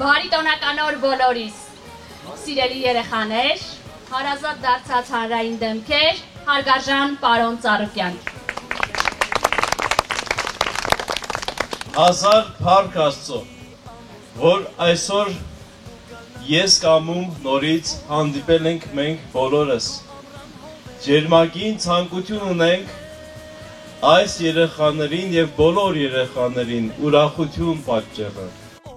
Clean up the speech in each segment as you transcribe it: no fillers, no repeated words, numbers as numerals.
Բարի տոնական օր բոլորիս, սիրելի երեխաներ, հարազատ դարձած հանրային դեմքեր, հարգարժան պարոն Ծառուկյան։ Հազար փառք Աստծո, որ այսօր ես կամում նորից հանդիպել ենք մենք բոլորս։ Ջերմագին ցանկություն ունենք այս երեխաներին եւ բոլոր երեխաներին ուրախություն պատճառել։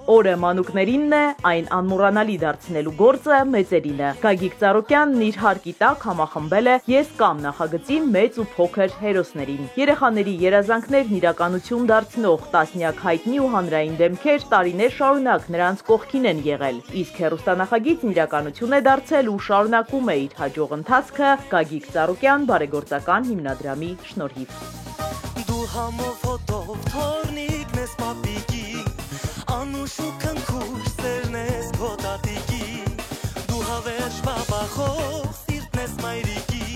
Օրը մանուկներինն է, այն անմոռանալի դարձնելու գործը մեծերինը։ Գագիկ Ծառուկյանն իր հարկի տակ համախմբել է «Ես կամ» նախագծի մեծ ու փոքր հերոսներին։ Երեխաների երազանքներն իրականություն դարձնող տասնյակ հայտնի ու հանրային դեմքեր տարիներ շարունակ նրանց կողքին են եղել։ Իսկ հեռուստանախագիծն իրականություն է դարձել ու շարունակում է իր հաջող ընթացքը Գագիկ Ծառուկյան բարեգործական հիմնադրամի շնորհիվ։ Դու համոֆոտով թորնիկն ես պապիկի Անուշուքն քուր սերն ես կոտատիկի Դու հավերժ բաբախով սիրտն ես մայրիկի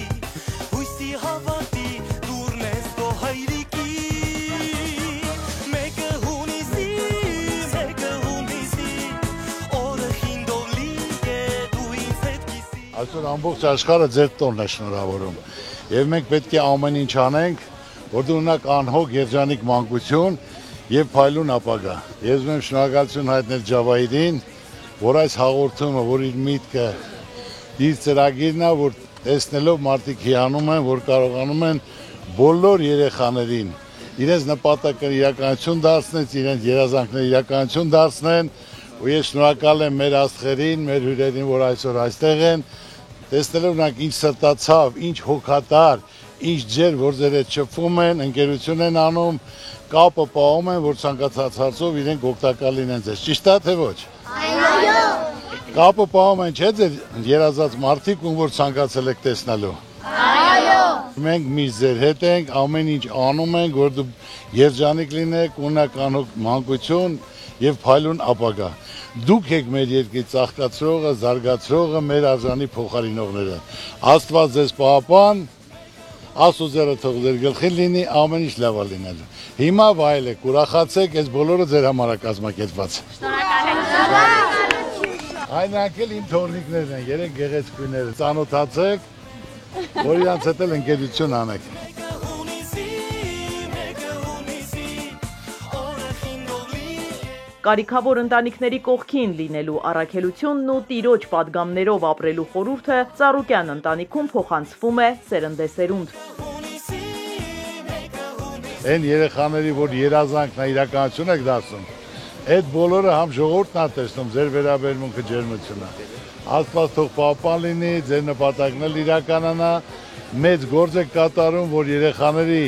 Հույսի հավատի դուրն ես քո հայրիկի Մեկը հունիսի Օրը խինդով լիք է դու ինձ հետ կիսի Այսօր ամբողջ աշխարհը ձեր տոնն է շնորհավորում Եվ մենք պետք է ամեն ինչ անենք որ դու ունենաք անհոգ երջանիկ մանկություն եւ փայլուն ապագա։ Ես ուզում եմ շնորհակալություն հայտնել Ջավայրին, որ այս հաղորդումը, որ իր միտքը, իր ծրագիրն է, որ տեսնելով մարդիկ հիանում են, որ կարողանում են բոլոր երեխաներին իրենց նպատակը իրականություն դարձնել, իրենց երազանքները իրականություն դարձնեն, ու ես շնորհակալ եմ մեր աստղերին, մեր հյուրերին, որ այսօր այստեղ են, տեսնելով նրանք ինչ սրտացավ, ինչ հոգատար ինչ ջեր, որ ձեր հետ շփվում են, ընկերություն են անում, կապը պահում են, որ ցանկացած հարցով իրենք օգտակար լինեն ձեզ։ Ճիշտ է թե ոչ։ Այո։ Կապը պահում են, չէ՞ ձեր երազած մարդիկ, ում որ ցանկացել եք տեսնելու։ Այո։ Մենք միշտ ձեր հետ ենք, ամեն ինչ անում ենք, որ դու երջանիկ լինեք, ունենաք անհոգ մանկություն եւ փայլուն ապագա։ Դուք եք մեր երկրի ծաղկացրողը, զարգացրողը, մեր արժանի փոխարինողները։ Աստված ձեզ պահապան։ Աստուծերը թող ձեր գլխին լինի, ամեն ինչ լավ լինելու։ Հիմա վայելեք, ուրախացեք, այս բոլորը ձեր համար է կազմակերպված։ Շնորհակալ ենք։ Այն անկել իմ թորնիկներն են, երեք գեղեցկուներ, ծանոթացեք, որ իրանց հետ էլ ընկերություն անեք։ Կարիքավոր ընտանիքների կողքին լինելու առաքելությունն ու տիրոջ պատգամներով ապրելու խորհուրդը Ծառուկյան ընտանիքում փոխանցվում է սերնդեսերունդ։ Այն երեխաների, որ երազանքն է իրականություն եք դարձնում, այդ բոլորը համ ժողովուրդն է տեսնում, ձեր վերաբերմունքը ջերմությունը։ Աստված թող պահապան լինի, ձեր նպատակն էլ իրականանա, մեծ գործ եք կատարում, որ երեխաների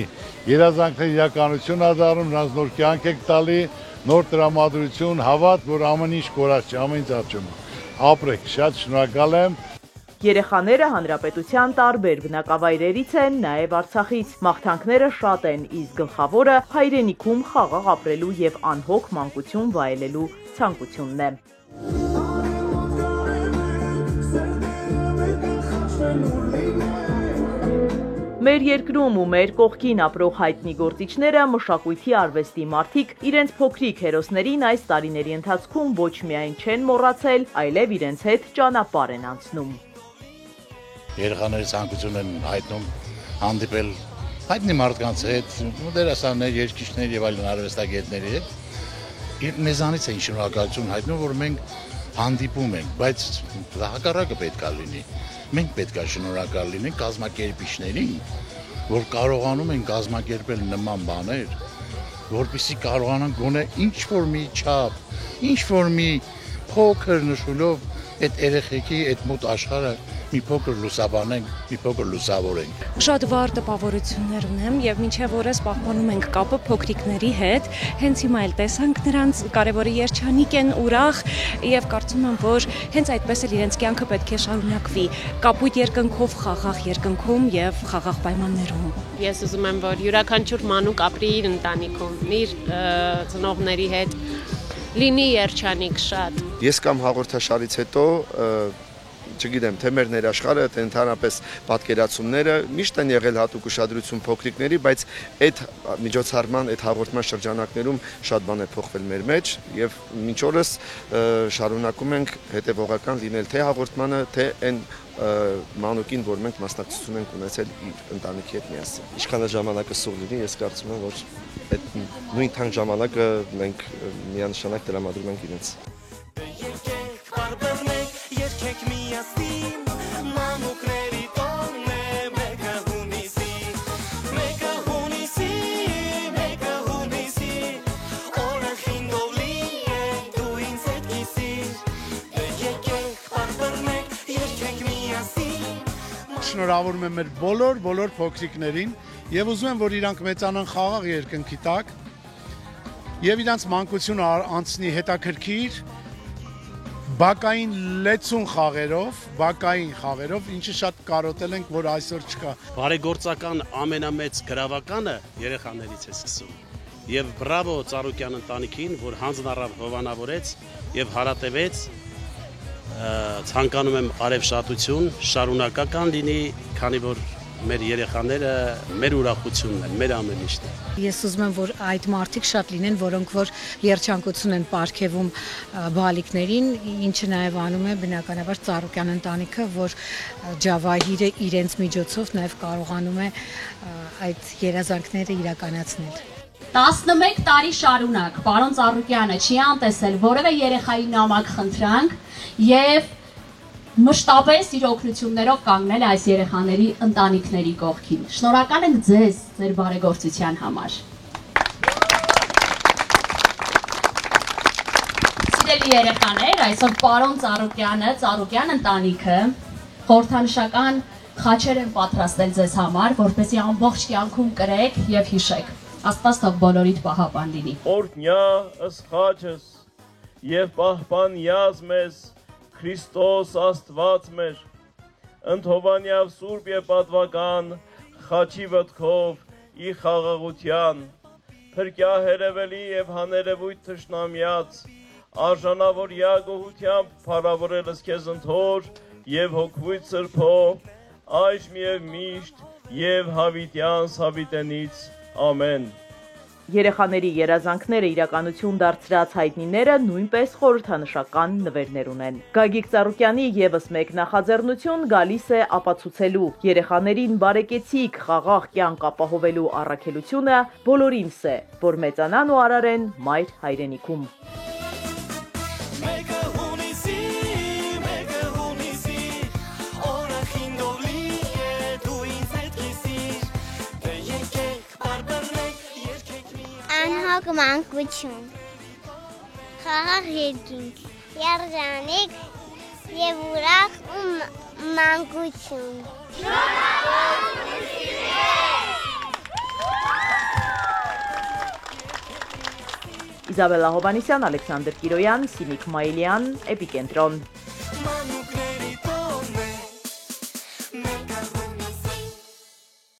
երազանքները իրականություն է դառնում, նրանց նոր կյանք եք տալի, նոր տրամադրություն, հավատ, որ ամեն ինչ կորած չէ, ամեն ինչ աճում է։ Ապրեք, շատ շնորհակալ եմ։ Երեխաները հանրապետության տարբեր բնակավայրերից են, նաև Արցախից։ Մաղթանքները շատ են, իսկ գլխավորը հայրենիքում խաղաղ ապրելու եւ անհոգ մանկություն վայելելու ցանկությունն է։ Մեր երկրում ու մեր կողքին ապրող հայտնի գործիչները, մշակույթի արվեստի մարդիկ իրենց փոքրիկ հերոսներին այս տարիների ընթացքում ոչ միայն չեն մոռացել, այլև իրենց հետ ճանապարհ են անցնում։ Երեխաների ցանկություն են հայտնում հանդիպել հայտնի մարդկանց հետ, դերասաններ, երգիչներ եւ այլն արվեստագետների հետ։ Մեզանից են շնորհակալություն հայտնում, որ մենք հանդիպում ենք, բայց հակառակը պետք է լինի։ Մենք պետք է շնորհակալ լինենք կազմակերպիչներին, որ կարողանում են կազմակերպել նման բաներ, որպեսզի կարողանան գոնե ինչ-որ մի չափ, ինչ-որ մի փոքր նշելով այդ երեխեքի այդ մոտ աշխարհը մի փոքր լուսաբանենք, մի փոքր լուսավորենք։ Շատ վառ տպավորություններ ունեմ եւ մինչեւ օրս պահպանում ենք կապը փոքրիկների հետ։ Հենց հիմա էլ տեսանք նրանց, կարևորը երջանիկ են, ուրախ եւ կարծում եմ, որ հենց այդպես էլ իրենց կյանքը պետք է շարունակվի։ Կապույտ երկնքով, խաղաղ երկնքում եւ խաղաղ պայմաններում։ Ես ուզում եմ, որ յուրաքանչյուր մանուկ ապրի իր ընտանիքում, իր ծնողների հետ, լինի երջանիկ շատ։ Ես կամ հաղորդաշարից հետո չգիտեմ, թե մեր ներաշխարհը, թե ընդհանրապես պատկերացումները միշտ են եղել հատուկ ուշադրություն փոքրիկների, բայց այդ միջոցառման, այդ հաղորդման շրջանակներում շատ բան է փոխվել մեր մեջ եւ մինչ օրս շարունակում ենք հետեւողական լինել թե հաղորդմանը, թե այն մանուկին, որ մենք մասնակցություն ենք ունեցել իր ընտանիքի հետ միասին։ Ինչքան է ժամանակը սուղ լինի, ես կարծում եմ, որ այդ նույն թանկ ժամանակը մենք միանշանակ տրամադրում ենք իրենց։ Շնորհավորում եմ մեր բոլոր փոքրիկներին եւ ուզում եմ, որ իրանք մեծանան խաղաղ երկնքի տակ եւ իրանք մանկությունը անցնի հետաքրքիր բակային լեցուն խաղերով, ինչը շատ կարոտել ենք, որ այսօր չկա։ Բարեգործական ամենամեծ գրավականը երեխաներից է սկսում։ Եվ բրավո Ծառուկյան ընտանիքին, որ հանձնառավ հովանավորեց եւ հարատևեց, ցանկանում եմ արևշատություն, շարունակական լինի, քանի որ մեր երեխաները մեր ուրախությունն են, մեր ամեն ինչն է։ Ես ուզում եմ, որ այդ մարդիկ շատ լինեն, որոնք որ երջանկություն են պարգևում բալիկներին, ինչը նաև անում է բնականաբար Ծառուկյան ընտանիքը, որ Ջավահիրը իրենց միջոցով նաև կարողանում է այդ երազանքները իրականացնել։ 11 տարի շարունակ պարոն Ծառուկյանը չի անտեսել որևէ երեխայի նամակ խնդրանք եւ մշտապես իր օգնություններով կանգնել այս երեխաների ընտանիքների կողքին։ Շնորհակալ ենք ձեզ ձեր բարեգործության համար։ Սիրելի երեխաներ, այսօր պարոն Ծառուկյանը, Ծառուկյան ընտանիքը խորհրդանշական խաչեր են պատրաստել ձեզ համար, որպեսզի ամբողջ կյանքում կրեք եւ հիշեք։ Աստված թող բոլորիդ պահապան լինի։ Օրհնյա ըսխաչս եւ պահպանյազ մեզ Քրիստոս Աստված մեր, ընդհովանյավ սուրբ եւ պատվական խաչի վտքով ի խաղաղության, փրկյա հերևելի եւ հաներևույթ թշնամյաց, արժանավոր յագոհությամբ փառավորելս քեզ ընթոր եւ հոգվույթ սրբո, այժմ եւ միշտ եւ հավիտյանս հավիտենից Ամեն։ Երեխաների երազանքները իրականություն դարձրած հայտնիները նույնպես խորհրդանշական նվերներ ունեն։ Գագիկ Ծառուկյանի եւս մեկ նախաձեռնություն գալիս է ապացուցելու երեխաներին բարեկեցիկ խաղաղ կյանք ապահովելու առաքելությունը բոլորինս է, որ մեծանան ու արարեն մայր հայրենիքում։ Անհոգ մանկություն, խաղաղ երկինք, երջանիկ և ուրախ ու մանկություն։ Իզաբելլա Հովանեսյան, Ալեքսանդր Կիրոյան, Սինիկ Մայիլյան, Էպիկենտրոն։